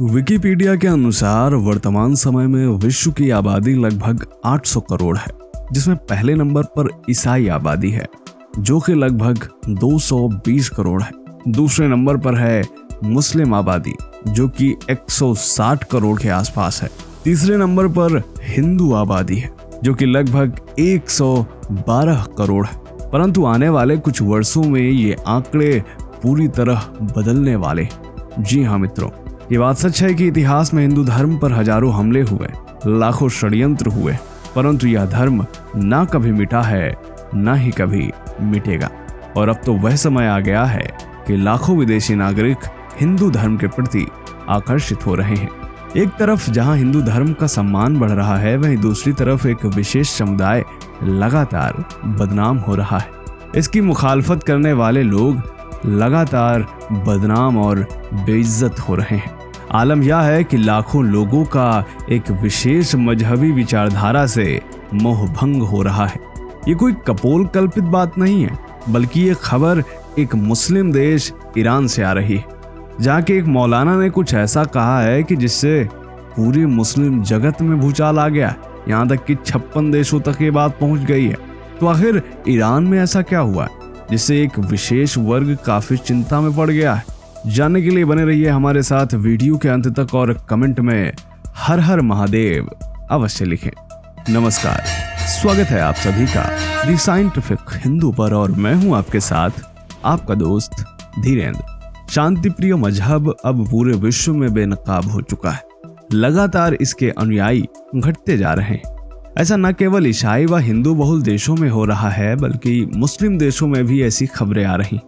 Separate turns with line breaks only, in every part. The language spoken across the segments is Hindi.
विकिपीडिया के अनुसार वर्तमान समय में विश्व की आबादी लगभग 800 करोड़ है, जिसमें पहले नंबर पर ईसाई आबादी है जो कि लगभग 220 करोड़ है। दूसरे नंबर पर है मुस्लिम आबादी जो कि 160 करोड़ के आसपास है। तीसरे नंबर पर हिंदू आबादी है जो कि लगभग 112 करोड़ है। परंतु आने वाले कुछ वर्षों में ये आंकड़े पूरी तरह बदलने वाले। जी हाँ मित्रों, ये बात सच है कि इतिहास में हिंदू धर्म पर हजारों हमले हुए, लाखों षड्यंत्र हुए, परंतु यह धर्म ना कभी मिटा है ना ही कभी मिटेगा। और अब तो वह समय आ गया है कि लाखों विदेशी नागरिक हिंदू धर्म के प्रति आकर्षित हो रहे हैं। एक तरफ जहां हिंदू धर्म का सम्मान बढ़ रहा है, वहीं दूसरी तरफ एक विशेष समुदाय लगातार बदनाम हो रहा है। इसकी मुखालफत करने वाले लोग लगातार बदनाम और बेइज्जत हो रहे हैं। आलम यह है कि लाखों लोगों का एक विशेष मजहबी विचारधारा से मोह भंग हो रहा है। ये कोई कपोल कल्पित बात नहीं है, बल्कि ये खबर एक मुस्लिम देश ईरान से आ रही है, जहाँ के एक मौलाना ने कुछ ऐसा कहा है कि जिससे पूरे मुस्लिम जगत में भूचाल आ गया। यहाँ तक कि 56 देशों तक ये बात पहुंच गई है। तो आखिर ईरान में ऐसा क्या हुआ है जिससे एक विशेष वर्ग काफी चिंता में पड़ गया है? जानने के लिए बने रहिए हमारे साथ वीडियो के अंत तक और कमेंट में हर हर महादेव अवश्य लिखें। नमस्कार, स्वागत है आप सभी का द साइंटिफिक हिंदू पर और मैं हूं आपके साथ आपका दोस्त धीरेन्द्र। शांति प्रिय मजहब अब पूरे विश्व में बेनकाब हो चुका है। लगातार इसके अनुयायी घटते जा रहे हैं। ऐसा न केवल ईसाई व हिंदू बहुल देशों में हो रहा है, बल्कि मुस्लिम देशों में भी ऐसी खबरें आ रही।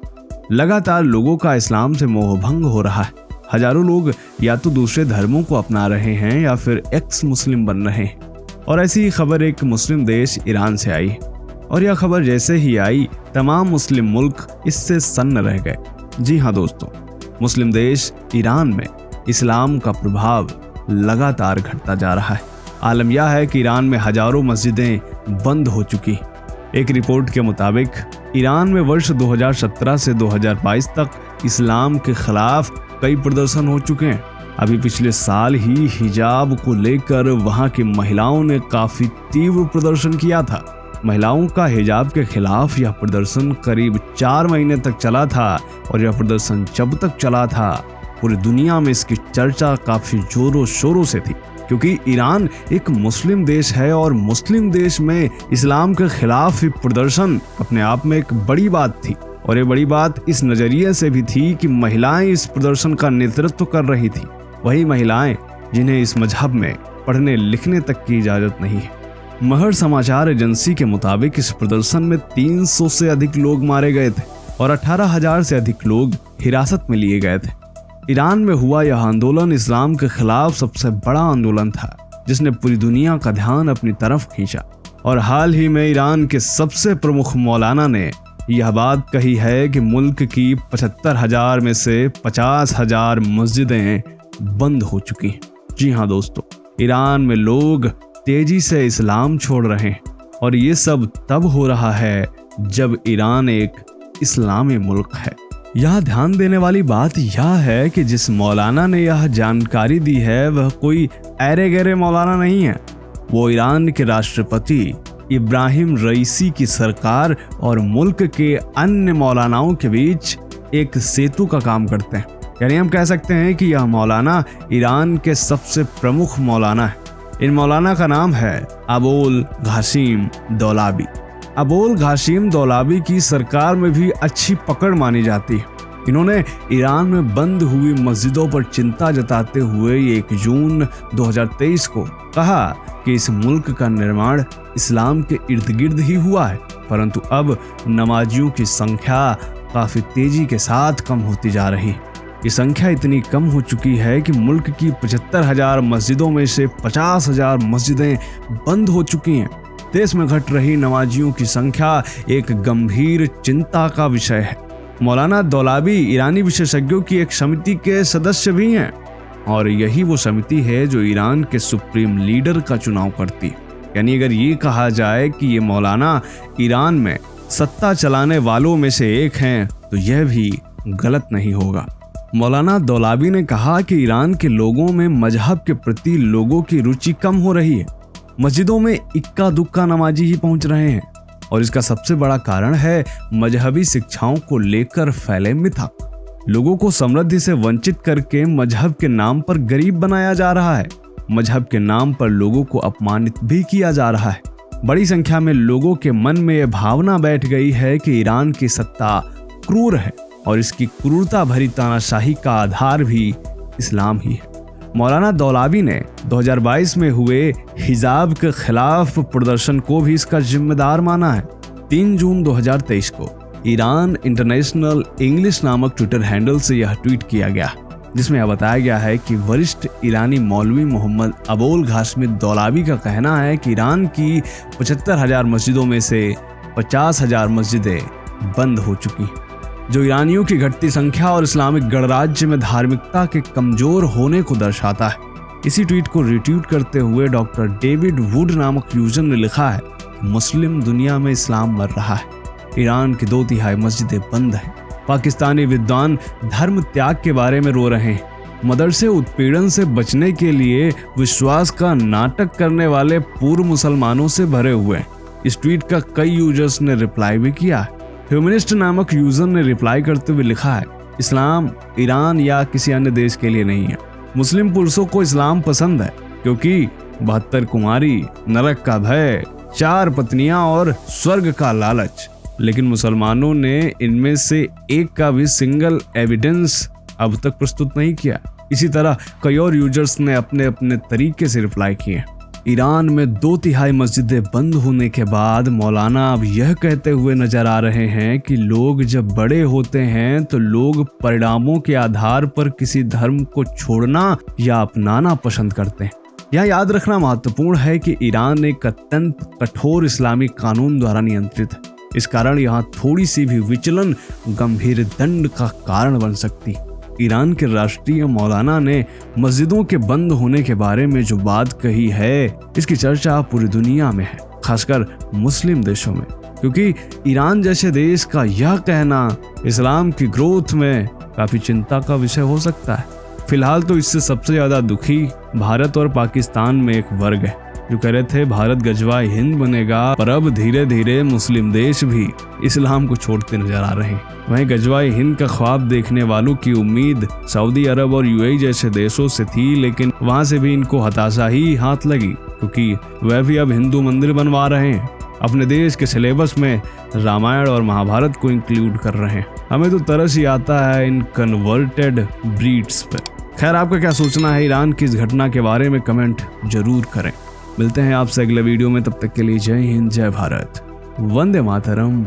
लगातार लोगों का इस्लाम से मोह भंग हो रहा है। हजारों लोग या तो दूसरे धर्मों को अपना रहे हैं या फिर एक्स मुस्लिम बन रहे हैं। और ऐसी ही खबर एक मुस्लिम देश ईरान से आई और यह खबर जैसे ही आई, तमाम मुस्लिम मुल्क इससे सन्न रह गए। जी हाँ दोस्तों, मुस्लिम देश ईरान में इस्लाम का प्रभाव लगातार घटता जा रहा है। आलम यह है कि ईरान में हजारों मस्जिदें बंद हो चुकी। एक रिपोर्ट के मुताबिक ईरान में वर्ष 2017 से 2022 तक इस्लाम के खिलाफ कई प्रदर्शन हो चुके हैं। अभी पिछले साल ही हिजाब को लेकर वहां की महिलाओं ने काफी तीव्र प्रदर्शन किया था। महिलाओं का हिजाब के खिलाफ यह प्रदर्शन करीब 4 महीने तक चला था और यह प्रदर्शन जब तक चला था, पूरी दुनिया में इसकी चर्चा काफी जोरों शोरों से थी, क्योंकि ईरान एक मुस्लिम देश है और मुस्लिम देश में इस्लाम के खिलाफ ही प्रदर्शन अपने आप में एक बड़ी बात थी। और ये बड़ी बात इस नजरिए से भी थी कि महिलाएं इस प्रदर्शन का नेतृत्व कर रही थी, वही महिलाएं जिन्हें इस मजहब में पढ़ने लिखने तक की इजाजत नहीं है। महर समाचार एजेंसी के मुताबिक इस प्रदर्शन में 300 से अधिक लोग मारे गए थे और 18,000 से अधिक लोग हिरासत में लिए गए थे। ईरान में हुआ यह आंदोलन इस्लाम के खिलाफ सबसे बड़ा आंदोलन था, जिसने पूरी दुनिया का ध्यान अपनी तरफ खींचा। और हाल ही में ईरान के सबसे प्रमुख मौलाना ने यह बात कही है कि मुल्क की 75,000 में से 50,000 मस्जिदें बंद हो चुकी हैं। जी हाँ दोस्तों, ईरान में लोग तेजी से इस्लाम छोड़ रहे हैं और ये सब तब हो रहा है जब ईरान एक इस्लामी मुल्क है। यह ध्यान देने वाली बात यह है कि जिस मौलाना ने यह जानकारी दी है वह कोई ऐरे गैरे मौलाना नहीं है। वो ईरान के राष्ट्रपति इब्राहिम रईसी की सरकार और मुल्क के अन्य मौलानाओं के बीच एक सेतु का काम करते हैं। यानी हम कह सकते हैं कि यह मौलाना ईरान के सबसे प्रमुख मौलाना है। इन मौलाना का नाम है अबोल घासिम दौलाबी। अबोल घासिम दौलाबी की सरकार में भी अच्छी पकड़ मानी जाती है। इन्होंने ईरान में बंद हुई मस्जिदों पर चिंता जताते हुए 1 जून 2023 को कहा कि इस मुल्क का निर्माण इस्लाम के इर्द गिर्द ही हुआ है, परंतु अब नमाजियों की संख्या काफी तेजी के साथ कम होती जा रही है। ये संख्या इतनी कम हो चुकी है कि मुल्क की 75,000 मस्जिदों में से 50,000 मस्जिदें बंद हो चुकी हैं। देश में घट रही नमाजियों की संख्या एक गंभीर चिंता का विषय है। मौलाना दौलाबी ईरानी विशेषज्ञों की एक समिति के सदस्य भी हैं और यही वो समिति है जो ईरान के सुप्रीम लीडर का चुनाव करती है। यानी अगर ये कहा जाए कि ये मौलाना ईरान में सत्ता चलाने वालों में से एक हैं, तो यह भी गलत नहीं होगा। मौलाना दौलाबी ने कहा कि ईरान के लोगों में मजहब के प्रति लोगों की रुचि कम हो रही है। मस्जिदों में इक्का दुक्का नमाजी ही पहुंच रहे हैं और इसका सबसे बड़ा कारण है मजहबी शिक्षाओं को लेकर फैले मिथक। लोगों को समृद्धि से वंचित करके मजहब के नाम पर गरीब बनाया जा रहा है। मजहब के नाम पर लोगों को अपमानित भी किया जा रहा है। बड़ी संख्या में लोगों के मन में यह भावना बैठ गई है कि ईरान की सत्ता क्रूर है और इसकी क्रूरता भरी तानाशाही का आधार भी इस्लाम ही है। मौलाना दौलाबी ने 2022 में हुए हिजाब के खिलाफ प्रदर्शन को भी इसका जिम्मेदार माना है। 3 जून 2023 को ईरान इंटरनेशनल इंग्लिश नामक ट्विटर हैंडल से यह ट्वीट किया गया, जिसमें यह बताया गया है कि वरिष्ठ ईरानी मौलवी मोहम्मद अबोल घाशमी दौलाबी का कहना है कि ईरान की 75,000 मस्जिदों में से 50,000 मस्जिदें बंद हो चुकी हैं, जो ईरानियों की घटती संख्या और इस्लामिक गणराज्य में धार्मिकता के कमजोर होने को दर्शाता है। इसी ट्वीट को रिट्वीट करते हुए डॉक्टर डेविड वुड नामक यूजर ने लिखा है, मुस्लिम दुनिया में इस्लाम मर रहा है, ईरान की 2/3 मस्जिदें बंद हैं, पाकिस्तानी विद्वान धर्म त्याग के बारे में रो रहे हैं, मदरसे उत्पीड़न से बचने के लिए विश्वास का नाटक करने वाले पूर्व मुसलमानों से भरे हुए हैं। इस ट्वीट का कई यूजर्स ने रिप्लाई भी किया है। ह्यूमनिस्ट नामक यूजर ने रिप्लाई करते हुए लिखा है, इस्लाम ईरान या किसी अन्य देश के लिए नहीं है। मुस्लिम पुरुषों को इस्लाम पसंद है क्योंकि 72 कुमारी, नरक का भय, 4 पत्नियां और स्वर्ग का लालच, लेकिन मुसलमानों ने इनमें से एक का भी सिंगल एविडेंस अब तक प्रस्तुत नहीं किया। इसी तरह कई और यूजर्स ने अपने अपने तरीके से रिप्लाई किए। ईरान में 2/3 मस्जिदें बंद होने के बाद मौलाना अब यह कहते हुए नजर आ रहे हैं कि लोग जब बड़े होते हैं तो लोग परिणामों के आधार पर किसी धर्म को छोड़ना या अपनाना पसंद करते हैं। यह याद रखना महत्वपूर्ण है कि ईरान एक अत्यंत कठोर इस्लामी कानून द्वारा नियंत्रित है। इस कारण यहाँ थोड़ी सी भी विचलन गंभीर दंड का कारण बन सकती। ईरान के राष्ट्रीय मौलाना ने मस्जिदों के बंद होने के बारे में जो बात कही है, इसकी चर्चा पूरी दुनिया में है, खासकर मुस्लिम देशों में, क्योंकि ईरान जैसे देश का यह कहना इस्लाम की ग्रोथ में काफी चिंता का विषय हो सकता है। फिलहाल तो इससे सबसे ज्यादा दुखी भारत और पाकिस्तान में एक वर्ग है जो कह रहे थे भारत गजवाए हिंद बनेगा, पर अब धीरे धीरे मुस्लिम देश भी इस्लाम को छोड़ते नजर आ रहे हैं। वहीं गजवाए हिंद का ख्वाब देखने वालों की उम्मीद सऊदी अरब और यूएई जैसे देशों से थी, लेकिन वहां से भी इनको हताशा ही हाथ लगी, क्योंकि वह भी अब हिंदू मंदिर बनवा रहे हैं, अपने देश के सिलेबस में रामायण और महाभारत को इंक्लूड कर रहे हैं। हमें तो तरस ही आता है इन कन्वर्टेड ब्रीड्स पर। खैर, आपका क्या सोचना है ईरान की इस घटना के बारे में कमेंट जरूर करें। मिलते हैं आपसे अगले वीडियो में, तब तक के लिए जय हिंद, जय भारत, वंदे मातरम।